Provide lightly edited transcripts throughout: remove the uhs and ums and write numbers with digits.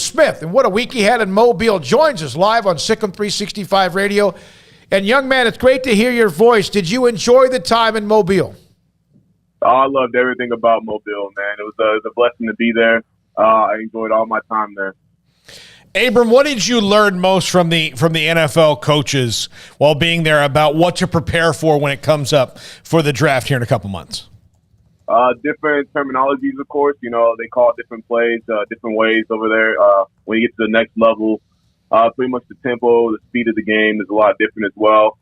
Smith, and what a week he had in Mobile, joins us live on Sikkim 365 Radio. And young man, it's great to hear your voice. Did you enjoy the time in Mobile? Oh, I loved everything about Mobile, man. It was a blessing to be there. I enjoyed all my time there. Abram, what did you learn most from the NFL coaches while being there about what to prepare for when it comes up for the draft here in a couple months? Different terminologies, of course. You know, they call it different plays, different ways over there. When you get to the next level, pretty much the tempo, the speed of the game is a lot different as well.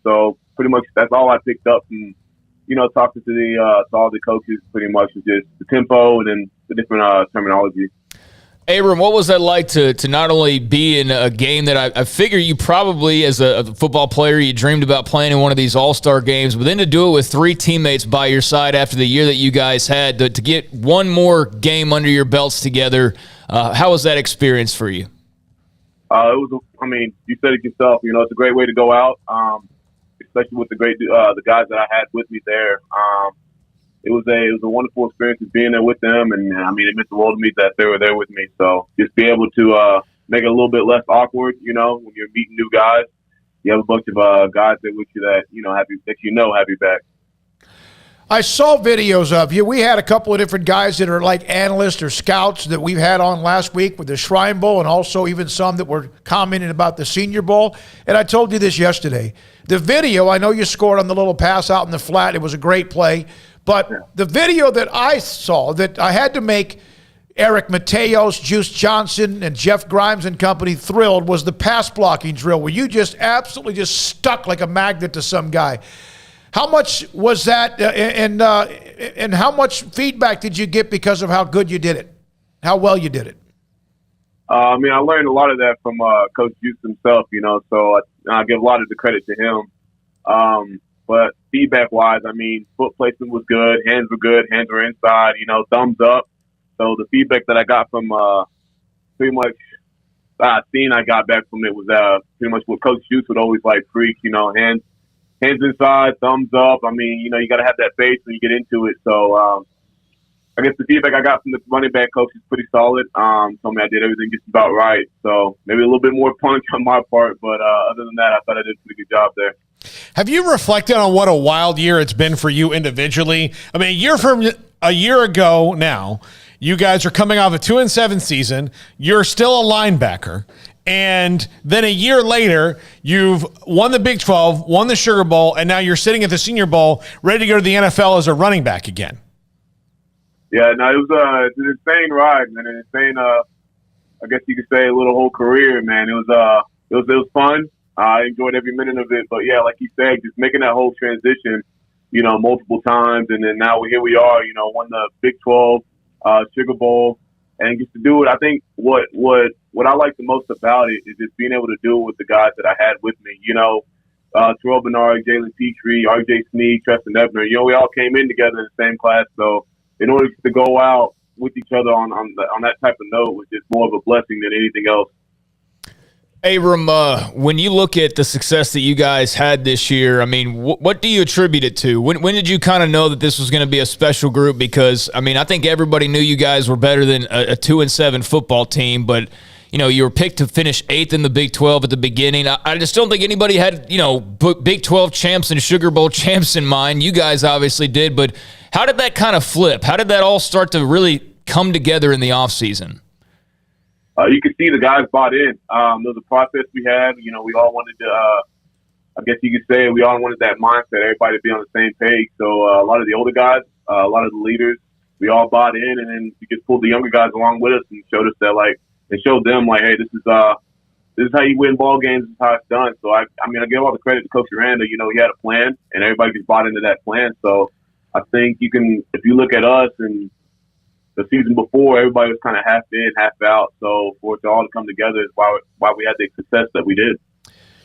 So pretty much that's all I picked up from, you know, talking to all the coaches. Pretty much was just the tempo and then the different terminology. Abram, what was that like to not only be in a game that I figure you probably, as a football player, you dreamed about playing in one of these all-star games, but then to do it with three teammates by your side after the year that you guys had, to get one more game under your belts together, how was that experience for you? You said it yourself, you know, it's a great way to go out, especially with the guys that I had with me there. It was a wonderful experience being there with them, and it meant the world to me that they were there with me. So just be able to make it a little bit less awkward, you know, when you're meeting new guys. You have a bunch of guys there with you that have you back. I saw videos of you. We had a couple of different guys that are like analysts or scouts that we've had on last week with the Shrine Bowl, and also even some that were commenting about the Senior Bowl. And I told you this yesterday. The video, I know you scored on the little pass out in the flat. It was a great play. But the video that I saw that I had to make Eric Mateos, Juice Johnson, and Jeff Grimes and company thrilled was the pass blocking drill where you just absolutely just stuck like a magnet to some guy. How much was that, and how much feedback did you get because of how good you did it, how well you did it? I learned a lot of that from Coach Juice himself, you know, so I give a lot of the credit to him. But feedback-wise, foot placement was good, hands were good, hands were inside, you know, thumbs up. So the feedback that I got from pretty much scene I got back from it was pretty much what Coach Juice would always like preach, you know, hands inside, thumbs up. You know, you got to have that faith when you get into it. So I guess the feedback I got from the running back coach is pretty solid. Told me I did everything just about right. So maybe a little bit more punch on my part, but other than that, I thought I did a pretty good job there. Have you reflected on what a wild year it's been for you individually? A year ago now, you guys are coming off a 2-7 season. You're still a linebacker. And then a year later, you've won the Big 12, won the Sugar Bowl, and now you're sitting at the Senior Bowl ready to go to the NFL as a running back again. Yeah, no, it was it's an insane ride, man. An insane, I guess you could say, a little whole career, man. It was fun. I enjoyed every minute of it. But yeah, like you said, just making that whole transition, you know, multiple times, and then now here we are, you know, won the Big 12, Sugar Bowl, and just to do it. I think what I like the most about it is just being able to do it with the guys that I had with me. You know, Terrell Bernard, Jalen Petrie, R.J. Sneed, Treston Ebner. You know, we all came in together in the same class, so in order to go out with each other on that type of note was just more of a blessing than anything else. Abram, when you look at the success that you guys had this year, what do you attribute it to? When did you kind of know that this was going to be a special group? Because, I think everybody knew you guys were better than a 2-7 football team, but, you know, you were picked to finish 8th in the Big 12 at the beginning. I just don't think anybody had, you know, Big 12 champs and Sugar Bowl champs in mind. You guys obviously did, but how did that kind of flip? How did that all start to really come together in the offseason? You could see the guys bought in. There was a process we had. You know, we all wanted to, I guess you could say, we all wanted that mindset, everybody to be on the same page. So a lot of the older guys, a lot of the leaders, we all bought in, and then we just pulled the younger guys along with us and showed us that, like, and showed them, like, hey, this is how you win ball games. This is how it's done. So I give all the credit to Coach Aranda. You know, he had a plan, and everybody just bought into that plan. So I think you can, if you look at us and the season before, everybody was kind of half in, half out. So for it to all come together is why we had the success that we did.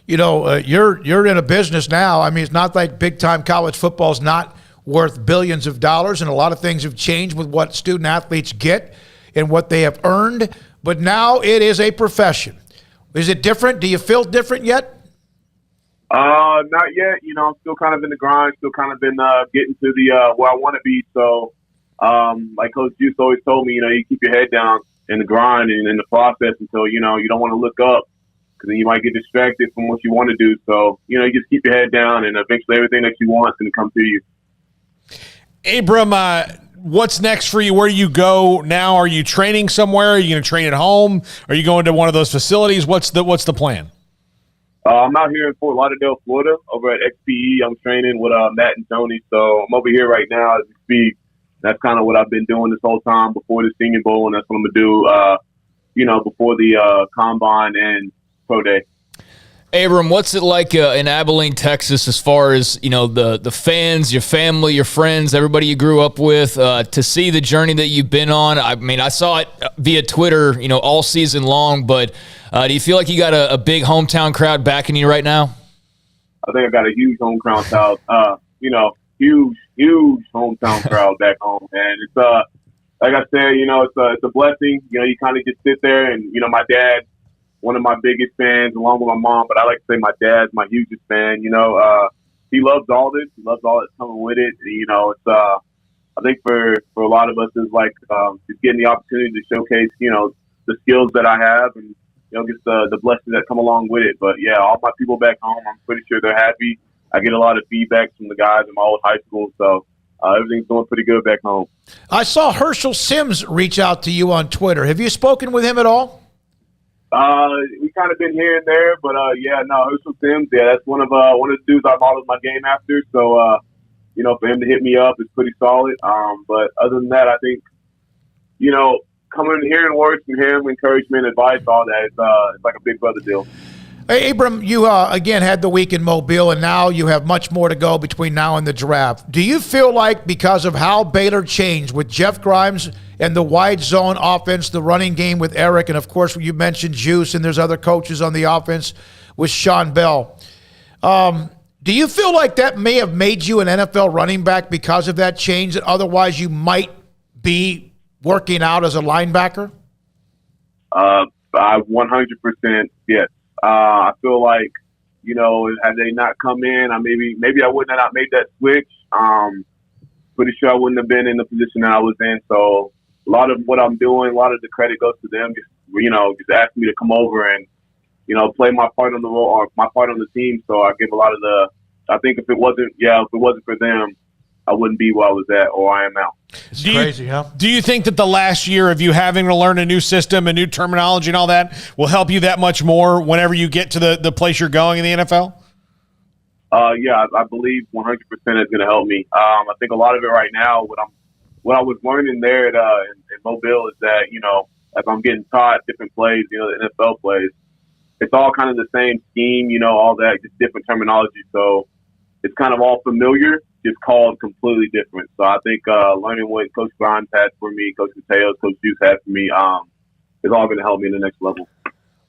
You know, you're in a business now. It's not like big-time college football is not worth billions of dollars, and a lot of things have changed with what student athletes get and what they have earned. But now it is a profession. Is it different? Do you feel different yet? Not yet. You know, I'm still kind of in the grind, still kind of in getting to the where I want to be. So, like Coach Juice always told me, you know, you keep your head down, in the grind and in the process until, you don't want to look up because then you might get distracted from what you want to do. So, you just keep your head down and eventually everything that you want is going to come to you. Abram, what's next for you? Where do you go now? Are you training somewhere? Are you going to train at home? Are you going to one of those facilities? What's the plan? I'm out here in Fort Lauderdale, Florida, over at XPE. I'm training with Matt and Tony. So I'm over here right now as we speak. That's kind of what I've been doing this whole time before the Senior Bowl, and that's what I'm going to do, before the Combine and Pro Day. Abram, what's it like in Abilene, Texas, as far as, the fans, your family, your friends, everybody you grew up with, to see the journey that you've been on? I mean, I saw it via Twitter, all season long, but do you feel like you got a big hometown crowd backing you right now? I think I got a huge hometown crowd, huge hometown crowd back home. And it's, like I said, it's a blessing. You kind of just sit there and, my dad, one of my biggest fans, along with my mom, but I like to say my dad's my hugest fan. He loves all this. He loves all that's coming with it. It's I think for a lot of us, it's like just getting the opportunity to showcase, the skills that I have and, just the blessings that come along with it. But yeah, all my people back home, I'm pretty sure they're happy. I get a lot of feedback from the guys in my old high school, so everything's going pretty good back home. I saw Herschel Sims reach out to you on Twitter. Have you spoken with him at all? We kind of been here and there, but Herschel Sims, that's one of the dudes I modeled my game after. So for him to hit me up is pretty solid. But other than that, I think coming and hearing words from him, encouragement, advice, all that, it's like a big brother deal. Hey, Abram, you again had the week in Mobile, and now you have much more to go between now and the draft. Do you feel like because of how Baylor changed with Jeff Grimes and the wide zone offense, the running game with Eric, and of course you mentioned Juice, and there's other coaches on the offense with Sean Bell. Do you feel like that may have made you an NFL running back because of that change that otherwise you might be working out as a linebacker? I 100% yes. I feel like, had they not come in, maybe I wouldn't have not made that switch. Pretty sure I wouldn't have been in the position that I was in. So a lot of what I'm doing, a lot of the credit goes to them. Just asking me to come over and, play my part on the role or my part on the team. So I give a lot of I think if it wasn't for them, I wouldn't be where I was at or I am now. It's crazy, huh? Do you think that the last year of you having to learn a new system, a new terminology and all that will help you that much more whenever you get to the place you're going in the NFL? Yeah, I believe 100% is going to help me. I think a lot of it right now, what I was learning there in Mobile is that, as I'm getting taught different plays, the NFL plays, it's all kind of the same scheme, all that, just different terminology. So it's kind of all familiar, just called completely different. So I think learning what Coach Grimes had for me, Coach Mateos, Coach Juice had for me, is all going to help me in the next level.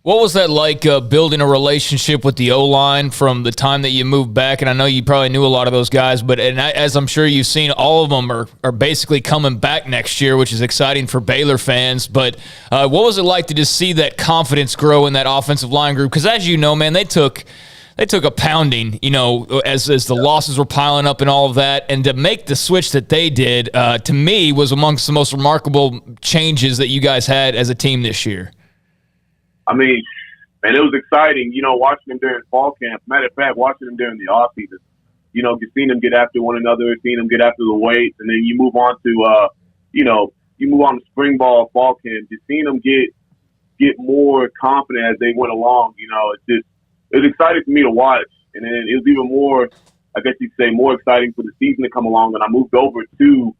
What was that like building a relationship with the O-line from the time that you moved back? And I know you probably knew a lot of those guys, but as I'm sure you've seen, all of them are basically coming back next year, which is exciting for Baylor fans. But what was it like to just see that confidence grow in that offensive line group? Because as you know, man, they took a pounding, as the losses were piling up and all of that. And to make the switch that they did, to me, was amongst the most remarkable changes that you guys had as a team this year. And it was exciting, watching them during fall camp. Matter of fact, watching them during the offseason. Just seeing them get after one another, seeing them get after the weights, and then you move on to, spring ball, fall camp. Just seeing them get more confident as they went along. It was exciting for me to watch, and then it was even more, I guess you'd say, more exciting for the season to come along. And I moved over to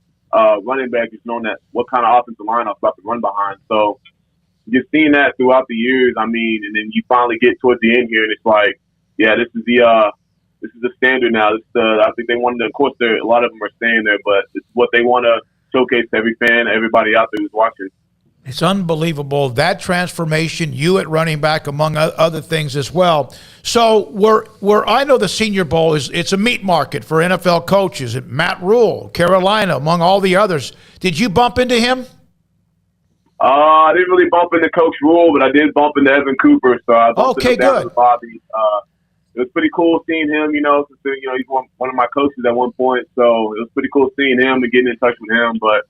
running back, just knowing that what kind of offensive line I was about to run behind. So just seeing that throughout the years, and then you finally get towards the end here, and it's like, yeah, this is the standard now. I think they wanted to, of course, a lot of them are staying there, but it's what they want to showcase to every fan, everybody out there who's watching. It's unbelievable, that transformation, you at running back, among other things as well. So where I know the Senior Bowl it's a meat market for NFL coaches. Matt Rule, Carolina, among all the others. Did you bump into him? I didn't really bump into Coach Rule, but I did bump into Evan Cooper. So I bumped into down to Bobby. It was pretty cool seeing him, since he's one of my coaches at one point. So it was pretty cool seeing him and getting in touch with him. But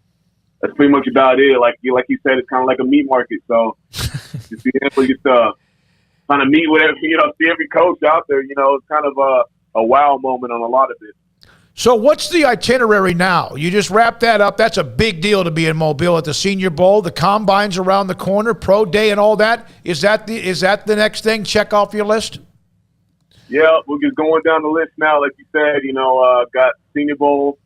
that's pretty much about it. Like you said, it's kind of like a meat market. So just being able to just kind of meet with see every coach out there. It's kind of a wow moment on a lot of it. So what's the itinerary now? You just wrapped that up. That's a big deal to be in Mobile at the Senior Bowl. The Combine's around the corner, Pro Day and all that. Is that the next thing? Check off your list? Yeah, we're just going down the list now. Like you said, got Senior Bowl,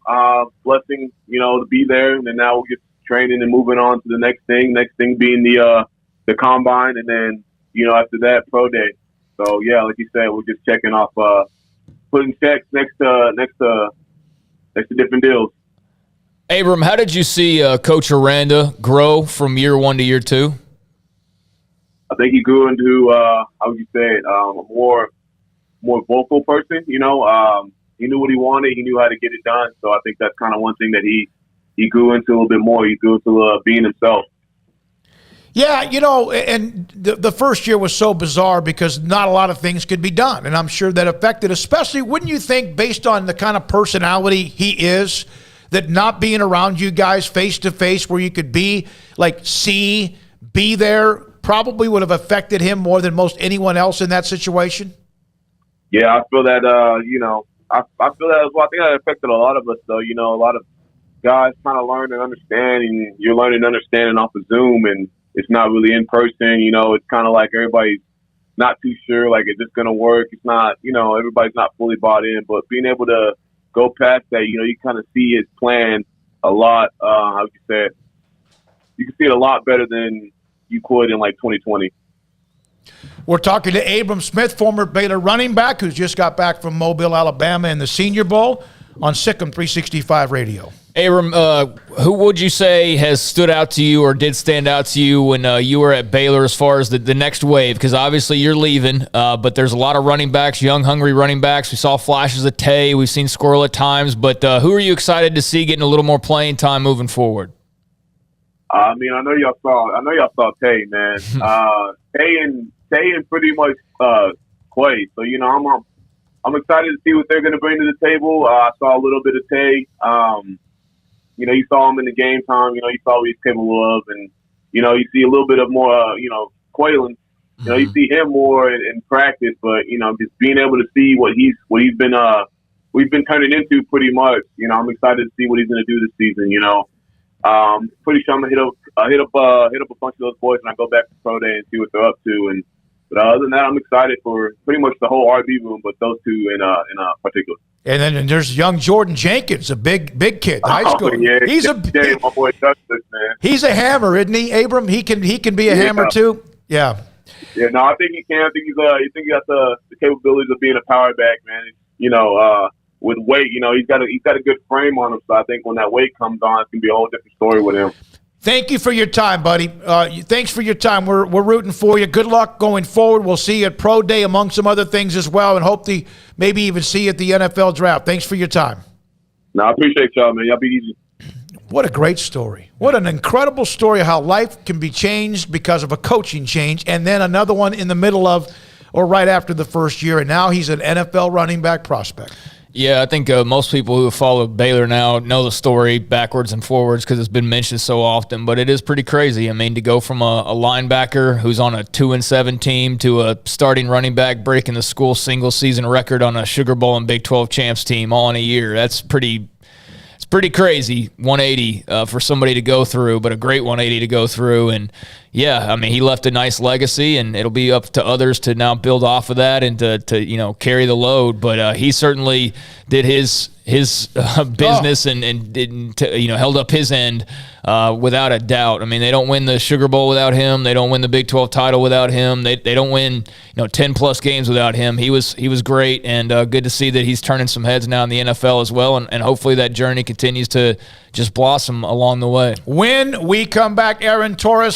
blessing, to be there. And then now we're just training and moving on to the next thing. Next thing being the Combine. And then, after that, Pro Day. So, yeah, like you said, we're just checking off, putting checks next to different deals. Abram, how did you see Coach Aranda grow from year one to year two? I think he grew into, how would you say it, a more vocal person. He knew what he wanted. He knew how to get it done. So I think that's kind of one thing that he grew into a little bit more. He grew into being himself. Yeah, and the first year was so bizarre because not a lot of things could be done. And I'm sure that affected, especially, wouldn't you think, based on the kind of personality he is, that not being around you guys face to face where you could be, be there, probably would have affected him more than most anyone else in that situation? Yeah, I feel that, I feel that as well. I think that affected a lot of us, though. A lot of guys kind of learn and understand, and you're learning and understanding off of Zoom, and it's not really in person. It's kind of like everybody's not too sure, like, is this going to work? It's not, everybody's not fully bought in. But being able to go past that, you kind of see his plan a lot, how you said, you can see it a lot better than you could in, like, 2020. We're talking to Abram Smith, former Baylor running back, who's just got back from Mobile, Alabama in the Senior Bowl on Sikkim 365 Radio. Abram, who would you say has stood out to you or did stand out to you when you were at Baylor as far as the next wave? Because obviously you're leaving, but there's a lot of running backs, young, hungry running backs. We saw flashes of Tay. We've seen Squirrel at times. But who are you excited to see getting a little more playing time moving forward? I know y'all saw Tay, man. Tay and pretty much Quay. So, I'm excited to see what they're going to bring to the table. I saw a little bit of Tay. You saw him in the game time. You saw what he's capable of. And, you see a little bit of more, Quaylen. You see him more in practice. But, just being able to see what we've been turning into pretty much. I'm excited to see what he's going to do this season, Pretty sure I'm going to hit up a bunch of those boys when I go back to Pro Day and see what they're up to. But other than that, I'm excited for pretty much the whole RB room, but those two in particular. And then there's young Jordan Jenkins, a big kid, high school. Yeah, my boy Douglas, man. He's a hammer, isn't he, Abram? He can be a hammer too. Yeah. Yeah, no, I think he can. I think he got the capabilities of being a power back, man. With weight, he's got a good frame on him. So I think when that weight comes on, it's gonna be a whole different story with him. Thank you for your time, buddy. Thanks for your time. We're rooting for you. Good luck going forward. We'll see you at Pro Day among some other things as well, and hope to maybe even see you at the NFL Draft. Thanks for your time. No, I appreciate y'all, man. Y'all be easy. What a great story. What an incredible story of how life can be changed because of a coaching change, and then another one in the middle of or right after the first year, and now he's an NFL running back prospect. Yeah, I think most people who have followed Baylor now know the story backwards and forwards because it's been mentioned so often, but it is pretty crazy. I mean, to go from a linebacker who's on a 2-7 team to a starting running back breaking the school single-season record on a Sugar Bowl and Big 12 champs team all in a year, it's pretty crazy 180 for somebody to go through, but a great 180 to go through. And yeah, I mean, he left a nice legacy, and it'll be up to others to now build off of that and to carry the load. But he certainly did his business and didn't held up his end without a doubt. I mean, they don't win the Sugar Bowl without him. They don't win the Big 12 title without him. They don't win 10 plus games without him. He was great, and good to see that he's turning some heads now in the NFL as well, and hopefully that journey continues to just blossom along the way. When we come back, Aaron Torres.